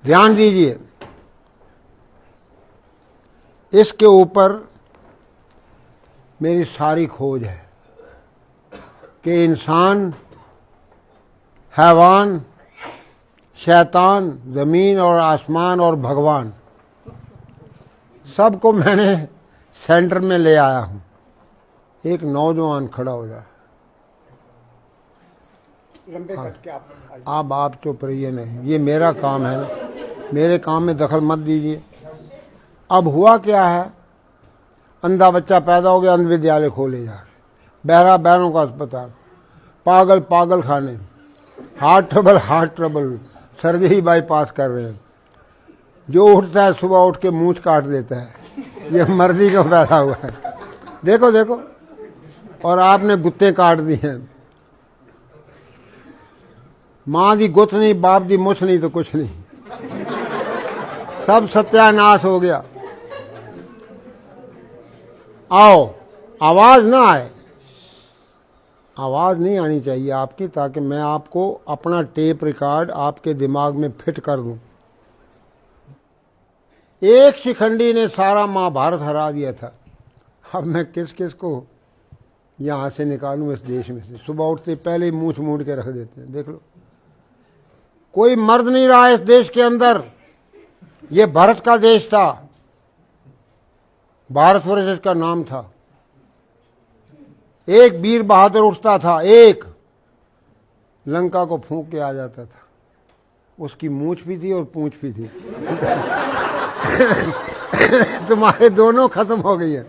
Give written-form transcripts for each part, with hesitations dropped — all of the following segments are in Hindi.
ध्यान दीजिए, इसके ऊपर मेरी सारी खोज है कि इंसान, हैवान, शैतान, जमीन और आसमान और भगवान, सबको मैंने सेंटर में ले आया हूं। एक नौजवान खड़ा हो जाए, आप चुप रहिए, नहीं ये मेरा काम है ना, मेरे काम में दखल मत दीजिए। अब हुआ क्या है, अंधा बच्चा पैदा हो गया, अंध विद्यालय खोले जा रहे, बहरा बहरों का अस्पताल, पागल पागल खाने, हार्ट ट्रबल, सर्जरी बाईपास कर रहे हैं। जो उठता है सुबह उठ के मूंछ काट देता है, ये मर्जी का पैदा हुआ है। देखो देखो, और आपने गुत्ते काट दी हैं। मां दी गुत नहीं, बाप दी मुछ नहीं तो कुछ नहीं, सब सत्यानाश हो गया। आओ, आवाज ना आए, आवाज नहीं आनी चाहिए आपकी, ताकि मैं आपको अपना टेप रिकॉर्ड आपके दिमाग में फिट कर दूं। एक शिखंडी ने सारा महाभारत हरा दिया था। अब मैं किस किस को यहां से निकालूं इस देश में से। सुबह उठते पहले ही मूछ मूड़ के रख देते हैं। देख लो, कोई मर्द नहीं रहा इस देश के अंदर। ये भारत का देश था, भारतवर्ष इसका नाम था। एक वीर बहादुर उठता था, एक लंका को फूंक के आ जाता था। उसकी मूछ भी थी और पूंछ भी थी। तुम्हारे दोनों खत्म हो गई है,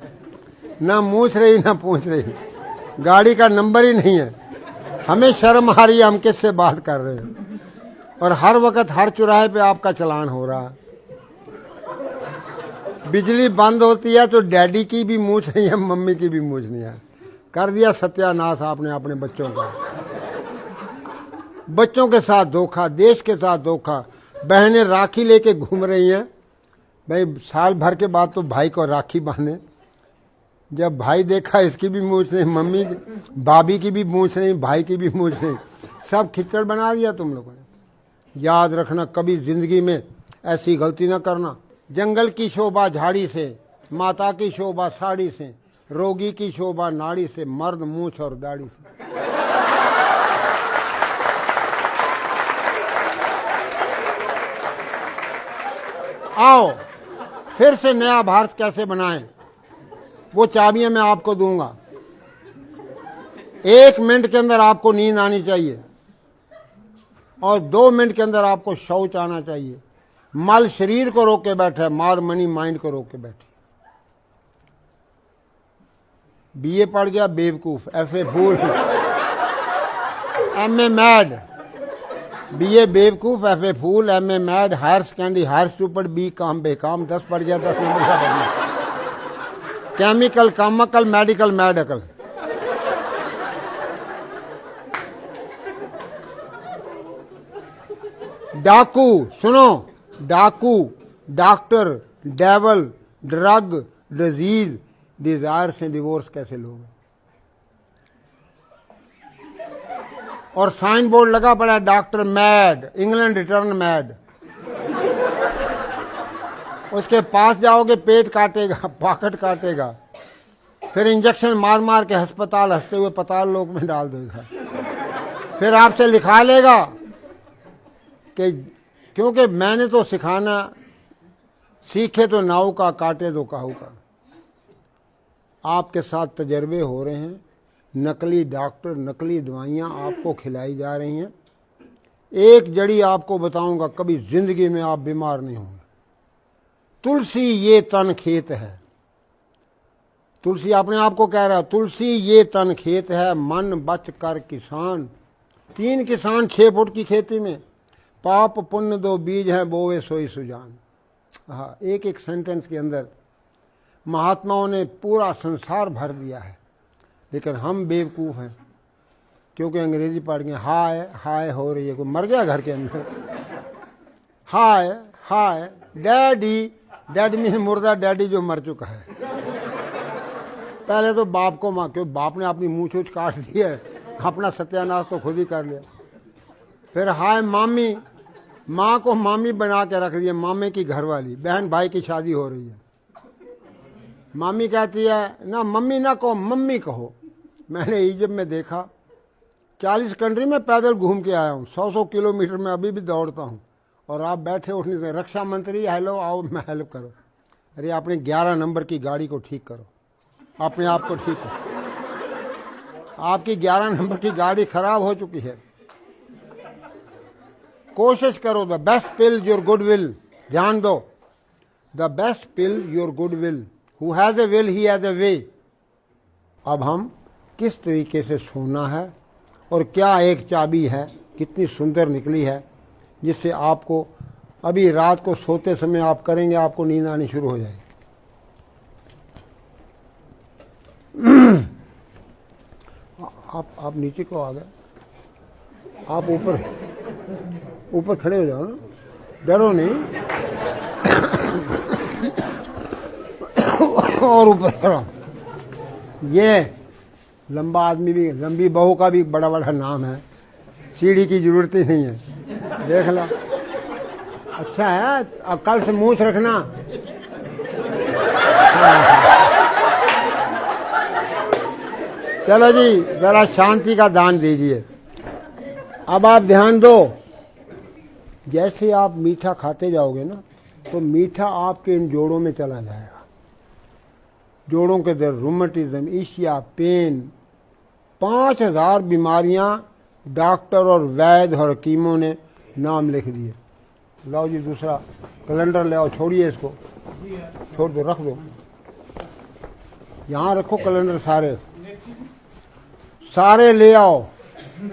ना मूछ रही ना पूछ रही, गाड़ी का नंबर ही नहीं है। हमें शर्म आ रही है, हम किससे बात कर रहे हैं, और हर वक्त हर चौराहे पे आपका चलान हो रहा है। बिजली बंद होती है तो डैडी की भी मूछ नहीं है, मम्मी की भी मूछ नहीं है। कर दिया सत्यानाश आपने अपने बच्चों का। बच्चों के साथ धोखा, देश के साथ धोखा। बहनें राखी लेके घूम रही हैं। भाई साल भर के बाद तो भाई को राखी बांधे। जब भाई देखा इसकी भी मूछ नहीं, मम्मी भाभी की भी मूछ नहीं, भाई की भी मूछ नहीं, सब खिचड़ बना दिया तुम लोगों ने। याद रखना, कभी जिंदगी में ऐसी गलती ना करना। जंगल की शोभा झाड़ी से, माता की शोभा साड़ी से, रोगी की शोभा नाड़ी से, मर्द मूछ और दाढ़ी से। आओ, फिर से नया भारत कैसे बनाएं, वो चाबियां मैं आपको दूंगा। 1 मिनट के अंदर आपको नींद आनी चाहिए और 2 मिनट के अंदर आपको शौच आना चाहिए। मल शरीर को रोक के बैठे, मार मनी माइंड को रोक के बैठे। बीए पढ़ गया बेवकूफ, FA fool, MA mad. BA बेवकूफ, FA fool, MA mad, higher secondary higher stupid, B Com बेकाम, 10 पढ़ गया 10 नंबर का पढ़ना। केमिकल कामकल, मेडिकल मैडकल। डाकू, सुनो, डाकू, doctor, devil, drug, disease, desire से डिवोर्स कैसे लोगे। और साइन बोर्ड लगा पड़ा, doctor mad, England return mad. उसके पास जाओगे पेट काटेगा, पॉकेट काटेगा, फिर इंजेक्शन मार मार के अस्पताल हंसते हुए पताल लोक में डाल देगा। फिर आपसे लिखा लेगा कि क्योंकि मैंने तो सिखाना, सीखे तो नाव का, काटे तो काहू का। आपके साथ तजर्बे हो रहे हैं, नकली डॉक्टर, नकली दवाइयाँ आपको खिलाई जा रही हैं। एक जड़ी आपको बताऊंगा, कभी जिंदगी में आप बीमार नहीं होंगे। तुलसी ये तन खेत है। तुलसी अपने आप को कह रहा है, तुलसी ये तन खेत है, मन बच कर किसान। 3 किसान 6 फुट की खेती में, पाप पुण्य 2 बीज हैं, बोवे सोई सुजान। हाँ, एक एक सेंटेंस के अंदर महात्माओं ने पूरा संसार भर दिया है। लेकिन हम बेवकूफ़ हैं, क्योंकि अंग्रेजी पढ़ गए। हाय हाय हो रही है, कोई मर गया घर के अंदर। हाय हाय डैडी, डैडी मीन मुर्दा, डैडी जो मर चुका है। पहले तो बाप को माँ, क्यों बाप ने अपनी मूंछ वूछ काट दी है, अपना सत्यानाश तो खुद ही कर लिया। फिर हाय मामी, माँ को मामी बना के रख दिया, मामे की घरवाली, बहन भाई की शादी हो रही है। मामी कहती है ना मम्मी ना कहो, मम्मी कहो। मैंने इजिप्ट में देखा, 40 कंट्री में पैदल घूम के आया हूँ, 100 किलोमीटर में अभी भी दौड़ता हूँ, और आप बैठे उठने से रक्षा मंत्री हेलो आओ मैं हेल्प करो। अरे अपने 11 नंबर की गाड़ी को ठीक करो, अपने आप को ठीक करो। आपकी 11 नंबर की गाड़ी खराब हो चुकी है। कोशिश करो, the best pill your good will. ध्यान दो, the best pill your good will, who has a will he has a way. अब हम किस तरीके से सोना है, और क्या एक चाबी है कितनी सुंदर निकली है, जिससे आपको अभी रात को सोते समय आप करेंगे, आपको नींद आनी शुरू हो जाएगी। आप नीचे को आ गए, आप ऊपर खड़े हो जाओ ना, डरो नहीं। और ऊपर करो। ये लंबा आदमी भी, लंबी बहू का भी बड़ा बड़ा नाम है, सीढ़ी की जरूरत ही नहीं है, देख लो। अच्छा है, अब कल से मूछ रखना। चलो जी, जरा शांति का दान दीजिए। अब आप ध्यान दो, जैसे आप मीठा खाते जाओगे ना, तो मीठा आपके इन जोड़ों में चला जाएगा। जोड़ों के दर्द, रूमेटिज्म, ईशिया, पेन, 5000 बीमारियां डॉक्टर और वैद्य और हकीमों ने नाम लिख दिए। लाओ जी दूसरा कैलेंडर ले आओ, छोड़िए इसको, छोड़ दो, रख दो, यहाँ रखो कैलेंडर, सारे ले आओ।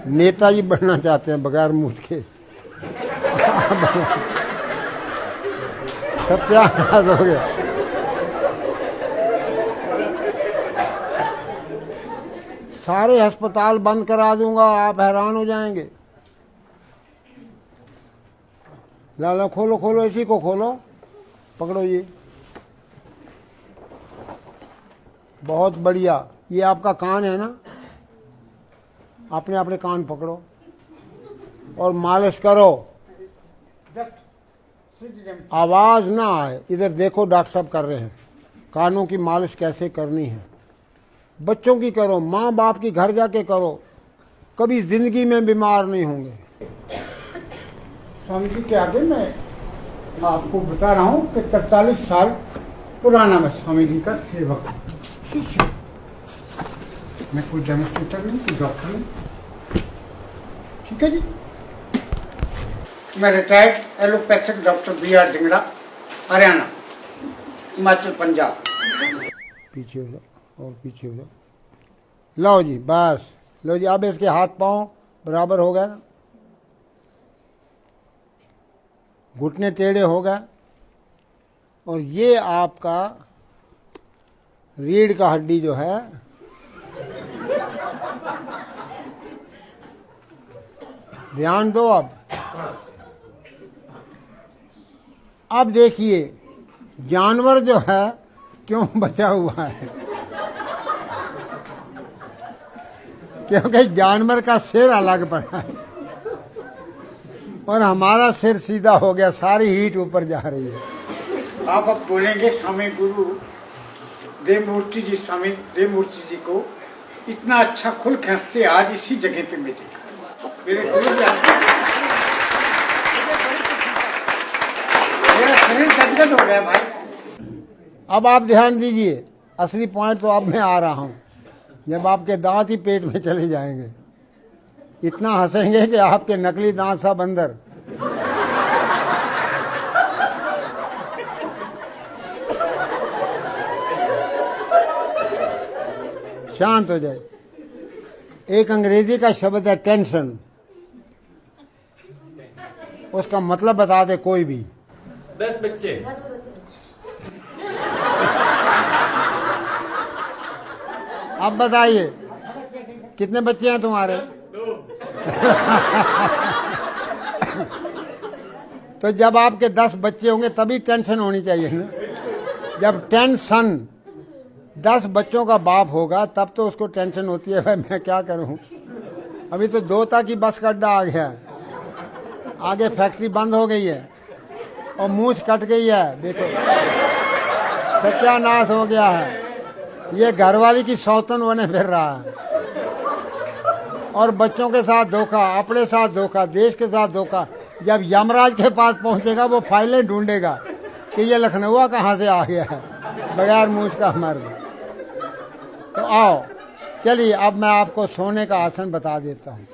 नेताजी बनना चाहते हैं बगैर मूछ के। सत्यानाश हो गया। सारे अस्पताल बंद करा दूंगा, आप हैरान हो जाएंगे। लाला खोलो खोलो, इसी को खोलो, पकड़ो ये, बहुत बढ़िया। ये आपका कान है ना, अपने अपने कान पकड़ो और मालिश करो, आवाज ना आए। इधर देखो, डॉक्टर साहब कर रहे हैं। कानों की मालिश कैसे करनी है, बच्चों की करो, माँ बाप की घर जाके करो, कभी जिंदगी में बीमार नहीं होंगे। स्वामी जी के आगे मैं आपको बता रहा हूँ कि 43 साल पुराना मैं स्वामी जी का सेवक हूँ। मैं कोई डेमोस्ट्रेटर नहीं, कोई डॉक्टर नहीं, ठीक है जी। मैं retired allopathic doctor BR Dhingra, Haryana, Himachal, Punjab. पीछे हो जाओ और पीछे हो जाओ। लो जी, बस लो जी। अब इसके हाथ पांव बराबर हो गए, घुटने टेढ़े हो गए, और ये आपका रीढ़ का हड्डी जो है, ध्यान दो। अब देखिए जानवर जो है क्यों बचा हुआ है, क्योंकि जानवर का सिर अलग पड़ा है और हमारा सिर सीधा हो गया, सारी हीट ऊपर जा रही है। आप अब बोलेंगे स्वामी गुरु देवमूर्ति जी, स्वामी देवमूर्ति जी को इतना अच्छा खुल हंसते आज इसी जगह पे मैं देखा। मेरे गुरु जी, मेरा शरीर गदगद हो गया भाई। अब आप ध्यान दीजिए, असली पॉइंट तो अब मैं आ रहा हूं, जब आपके दांत ही पेट में चले जाएंगे, इतना हंसेंगे कि आपके नकली दांत सब अंदर। शांत हो जाए। एक अंग्रेजी का शब्द है टेंशन, उसका मतलब बता दे कोई भी। 10 बच्चे। अब बताइए कितने बच्चे हैं तुम्हारे? तो जब आपके 10 बच्चे होंगे तभी टेंशन होनी चाहिए ना। जब टेंशन 10 बच्चों का बाप होगा तब तो उसको टेंशन होती है, भाई मैं क्या करूं, अभी तो 2 की बस का अड्डा आ गया है। आगे फैक्ट्री बंद हो गई है और मूछ कट गई है, देखो सत्यानाश हो गया है। ये घरवाली की सौतन बने फिर रहा है और बच्चों के साथ धोखा, अपने साथ धोखा, देश के साथ धोखा। जब यमराज के पास पहुंचेगा वो फाइलें ढूंढेगा कि ये लखनऊ कहाँ से आ गया है बगैर मूछ का मर्द। तो आओ चलिए, अब मैं आपको सोने का आसन बता देता हूँ।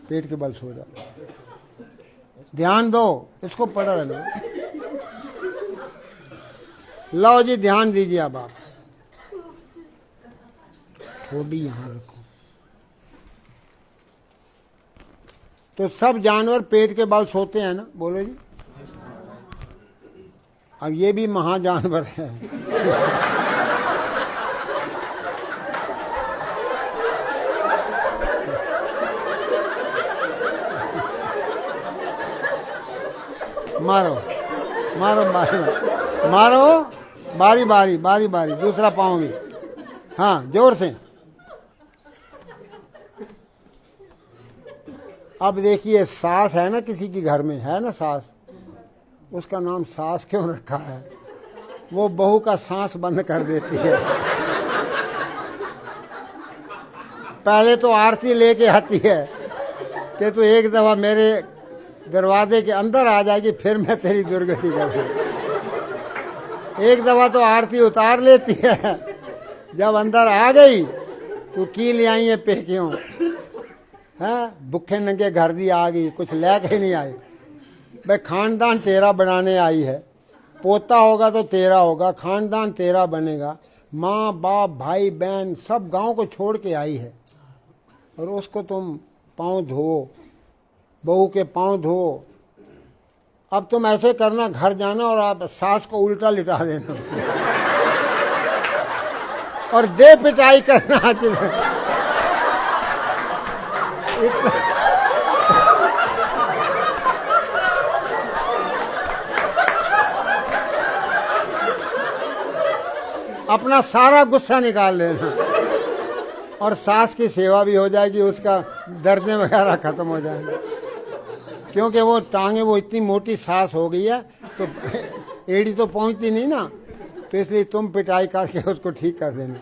पेट के बल सो जाओ, ध्यान दो, इसको पढ़ लो। लो जी, ध्यान दीजिए। अब आप थोड़ी यहां रखो। तो सब जानवर पेट के बल सोते हैं ना, बोलो जी। अब ये भी महाजानवर है। मारो मारो बारी मारो, बारी बारी बारी बारी, दूसरा पाँव भी, हाँ जोर से। अब देखिए, सास है ना, किसी की घर में है ना सास, उसका नाम सास क्यों रखा है? वो बहू का सांस बंद कर देती है। पहले तो आरती लेके आती है कि तू एक दफा मेरे दरवाजे के अंदर आ जाएगी, फिर मैं तेरी दुर्गति करूंगी। एक दफा तो आरती उतार लेती है, जब अंदर आ गई तो की ले आई है पेकियों, है भुखे नंगे घर दी आ गई, कुछ लेके नहीं आई। भाई खानदान तेरा बनाने आई है, पोता होगा तो तेरा होगा, खानदान तेरा बनेगा। माँ बाप भाई बहन सब गांव को छोड़ के आई है और उसको तुम पाँव धो, बहू के पाँव धो। अब तुम ऐसे करना, घर जाना और आप सास को उल्टा लिटा देना और दे पिटाई करना। अपना सारा गुस्सा निकाल लेना और सास की सेवा भी हो जाएगी, उसका दर्द वगैरह खत्म हो जाएंगे। क्योंकि वो टांगे, वो इतनी मोटी सास हो गई है तो एड़ी तो पहुंचती नहीं ना, तो इसलिए तुम पिटाई करके उसको ठीक कर देना।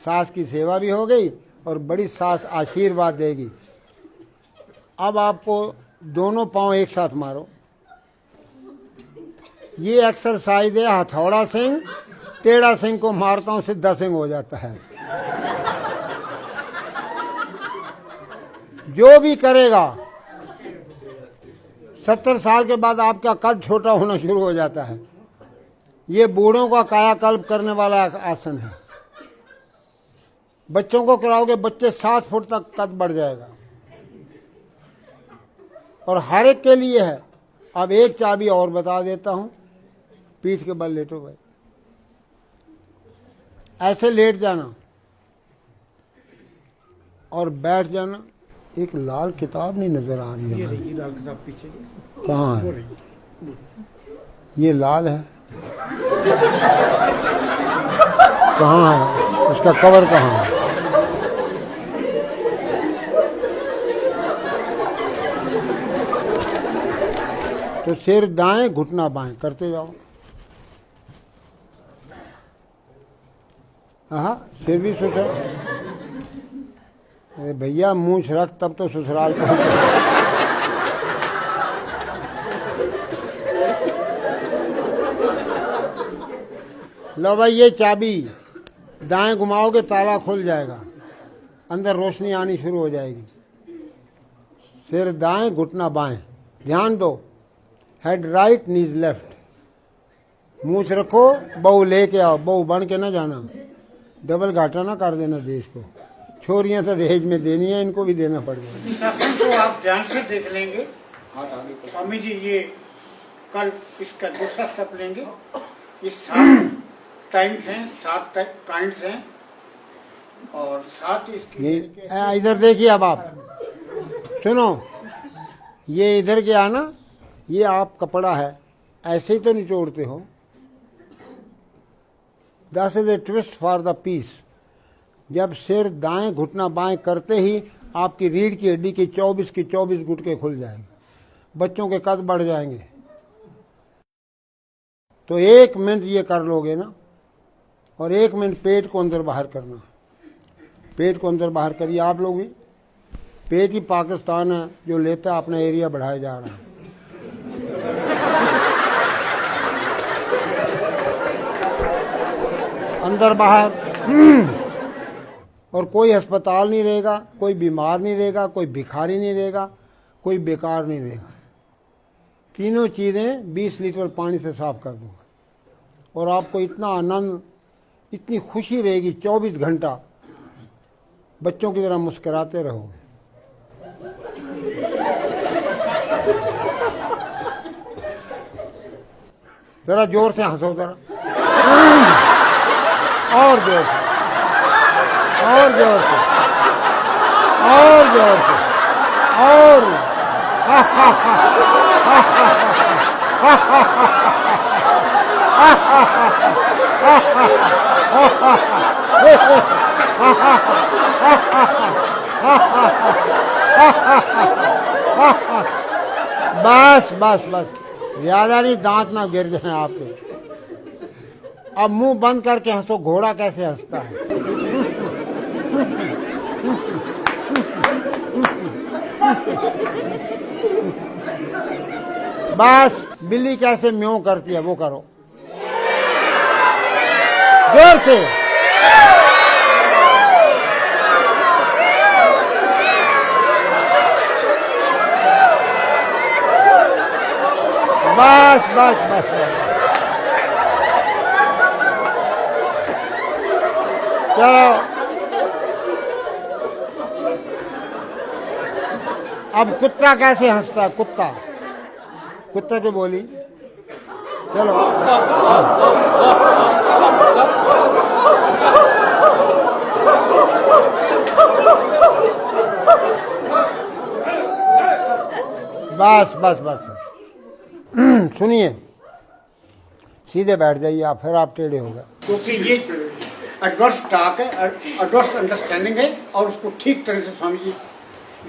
सास की सेवा भी हो गई और बड़ी सास आशीर्वाद देगी। अब आपको दोनों पांव एक साथ मारो। ये एक्सरसाइज है हथौड़ा सिंह, टेढ़ा सिंह को मारता हूं सीधा सिंह हो जाता है। जो भी करेगा 70 साल के बाद आपका कद छोटा होना शुरू हो जाता है। ये बूढ़ों का कायाकल्प करने वाला आसन है। बच्चों को कराओगे, बच्चे 7 फुट तक कद बढ़ जाएगा और हर एक के लिए है। अब एक चाबी और बता देता हूं, पीठ के बल लेटो भाई, ऐसे लेट जाना और बैठ जाना। एक लाल किताब नहीं नजर आ रही है, ये लाल किताब पीछे कहाँ है? ये लाल है, कहाँ है? उसका कवर कहाँ है? तो सिर दाएं, घुटना बाएं करते जाओ। हाँ, सिर भी ससुराल। अरे भैया मूंछ रख, तब तो ससुराल पहुंच। लो भाई, ये चाबी दाएं घुमाओगे ताला खुल जाएगा, अंदर रोशनी आनी शुरू हो जाएगी। सिर दाएं, घुटना बाएं, ध्यान दो। हेड राइट, नीज लेफ्ट। मूंछ रखो, बहू लेके आओ, बहू बन के ना जाना, डबल घाटा ना कर देना देश को। छोरियां तो दहेज में देनी है, इनको भी देना पड़ेगा। इस आसन को आप ध्यान से देख लेंगे स्वामी जी। ये कल इसका दूसरा स्टेप लेंगे। ये 7 टाइम्स हैं, 7 काइंड्स हैं और 7 इसके। इधर देखिए, अब आप सुनो, ये इधर क्या ना, ये आप कपड़ा है, ऐसे ही तो निचोड़ते हो। That is a twist for the piece. जब सिर दाएं, घुटना बाएं करते ही आपकी रीढ़ की हड्डी की 24 गुटके खुल जाएंगे, बच्चों के कद बढ़ जाएंगे। तो 1 मिनट ये कर लोगे ना, और 1 मिनट पेट को अंदर बाहर करना। पेट को अंदर बाहर करिए आप लोग भी। पेट ही पाकिस्तान है जो लेता है, अपना एरिया बढ़ाया जा रहा है। अंदर बाहर। और कोई अस्पताल नहीं रहेगा, कोई बीमार नहीं रहेगा, कोई भिखारी नहीं रहेगा, कोई बेकार नहीं रहेगा। तीनों चीज़ें 20 लीटर पानी से साफ कर दूंगा, और आपको इतना आनंद, इतनी खुशी रहेगी, 24 घंटा बच्चों की तरह मुस्कुराते रहोगे। जरा जोर से हंसो, जरा और जोर से, और जोर से, और जोर से, और बस बस बस, ज्यादा नहीं, दांत ना गिर जाए आपके। अब मुंह बंद करके हंसो, घोड़ा कैसे हंसता है। बस, बिल्ली कैसे म्यों करती है वो करो, जोर से। बस बस बस, चलो अब कुत्ता कैसे हंसता है, कुत्ता, कुत्ते से बोली, चलो। बस बस बस, सुनिए, सीधे बैठ जाइए आप, फिर आप टेढ़े हो गए। क्योंकि ये एडवर्स टॉक है, एडवर्स अंडरस्टैंडिंग है, और उसको ठीक तरह से स्वामी जी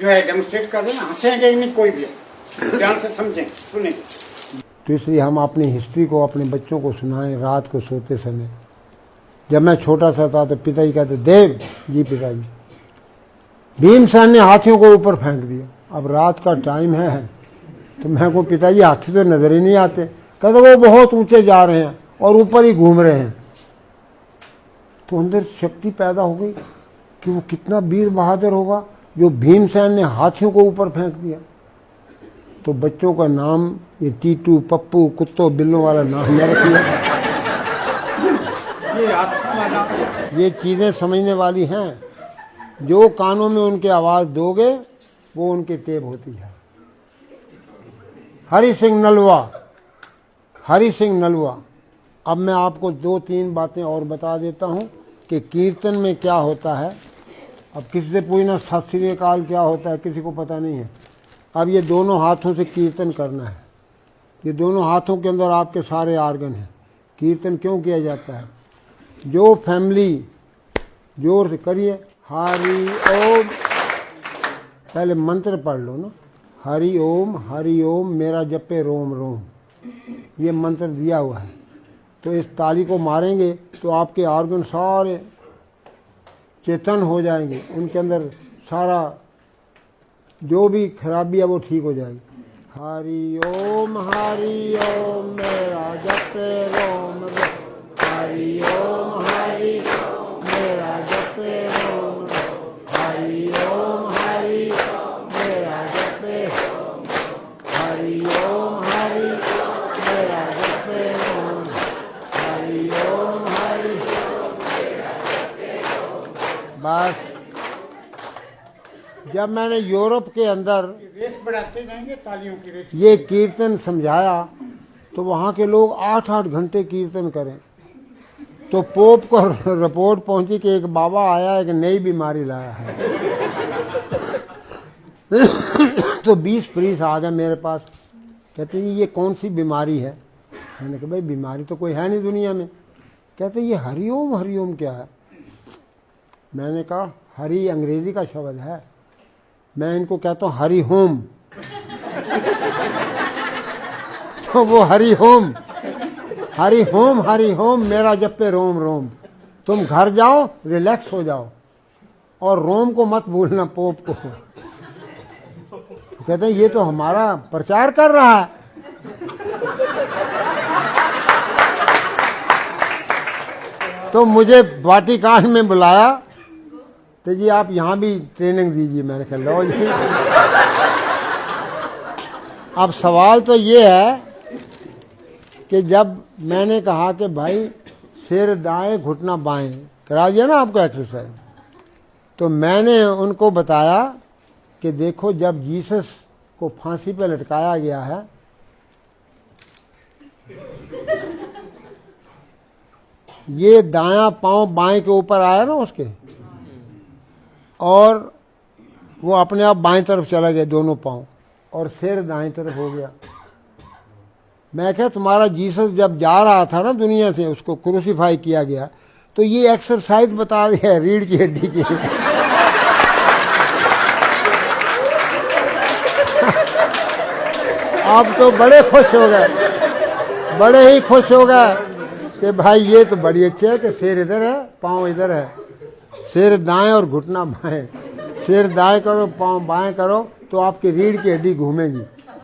जो है डेमोन्स्ट्रेट कर रहे हैं। हंसेंगे नहीं कोई भी, ध्यान से समझें, सुनेंगे। तो इसलिए हम अपनी हिस्ट्री को अपने बच्चों को सुनाएं रात को सोते समय। जब मैं छोटा सा था तो पिताजी कहते, देव जी पिताजी, भीमसेन ने हाथियों को ऊपर फेंक दिया। अब रात का टाइम है, तो मैं को पिताजी हाथी तो नजर ही नहीं आते। कहते वो बहुत ऊंचे जा रहे हैं और ऊपर ही घूम रहे हैं। तो अंदर शक्ति पैदा हो गई कि वो कितना वीर बहादुर होगा जो भीमसेन ने हाथियों को ऊपर फेंक दिया। तो बच्चों का नाम ये टीटू, पप्पू, कुत्तों बिल्लों वाला नाम न रखिए। ये चीजें समझने वाली हैं। जो कानों में उनके आवाज दोगे वो उनकी टेप होती है। हरि सिंह नलवा, हरि सिंह नलवा। अब मैं आपको 2-3 बातें और बता देता हूं कि कीर्तन में क्या होता है। अब किसी से पूछना सत श्री अकाल क्या होता है, किसी को पता नहीं है। अब ये दोनों हाथों से कीर्तन करना है। ये दोनों हाथों के अंदर आपके सारे आर्गन हैं। कीर्तन क्यों किया जाता है? जो फैमिली, जोर से करिए, हरि ओम, पहले मंत्र पढ़ लो ना, हरि ओम मेरा जपे रोम रोम, ये मंत्र दिया हुआ है। तो इस ताली को मारेंगे तो आपके ऑर्गन सारे चेतन हो जाएंगे, उनके अंदर सारा जो भी खराबी है वो ठीक हो जाएगी। हरि ओम मेरा जपे रोम रोम, हरि ओम मेरा जपे रोम रोम, हरि ओम मेरा जपे, हरि ओम मेरा जपे रोम, हरि ओम बस। जब मैंने यूरोप के अंदर रेस बढ़ाते जाएंगे, तालियों की रेस। ये कीर्तन समझाया तो वहाँ के लोग 8-8 घंटे कीर्तन करें। तो पोप को रिपोर्ट पहुंची कि एक बाबा आया, एक नई बीमारी लाया है। तो 20 प्रीस आ गए मेरे पास, कहते हैं ये कौन सी बीमारी है? मैंने कहा भाई बीमारी तो कोई है नहीं दुनिया में। कहते ये हरिओम क्या है? मैंने कहा हरि अंग्रेजी का शब्द है, मैं इनको कहता हूं हरि होम। तो वो Hari home Hari home Hari home मेरा जप्पे रोम रोम। तुम घर जाओ, रिलैक्स हो जाओ और रोम को मत भूलना, पोप को। तो कहते हैं ये तो हमारा प्रचार कर रहा है। तो मुझे वाटिकान में बुलाया, तो जी आप यहां भी ट्रेनिंग दीजिए। मैंने कहा लो जी। अब सवाल तो ये है कि जब मैंने कहा कि भाई सिर दाएं घुटना बाएं करा दिया ना आपको एक्सरसाइज, तो मैंने उनको बताया कि देखो जब जीसस को फांसी पे लटकाया गया है, ये दायां पांव बाएं के ऊपर आया ना उसके, और वो अपने आप बाएं तरफ चला गया दोनों पांव, और सिर दाएं तरफ हो गया। मैं क्या तुम्हारा जीसस जब जा रहा था ना दुनिया से, उसको क्रूसीफाई किया गया, तो ये एक्सरसाइज बता दिया रीढ़ की हड्डी की। आप तो बड़े खुश हो गए, बड़े ही खुश हो गए कि भाई ये तो बड़ी अच्छी है कि सिर इधर है पांव इधर है, सिर दाएं और घुटना बाएं। सिर दाएं करो पांव बाएं करो तो आपकी रीढ़ की हड्डी घूमेगी।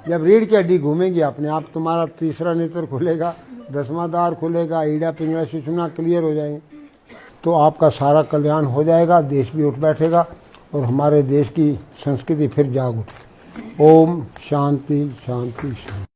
जब रीढ़ की हड्डी घूमेगी अपने आप तुम्हारा तीसरा नेत्र खुलेगा, 10वां द्वार खुलेगा, ईड़ा पिंगला सुषुम्ना क्लियर हो जाएंगे, तो आपका सारा कल्याण हो जाएगा, देश भी उठ बैठेगा और हमारे देश की संस्कृति फिर जाग उठे। ओम शांति शांति शांति।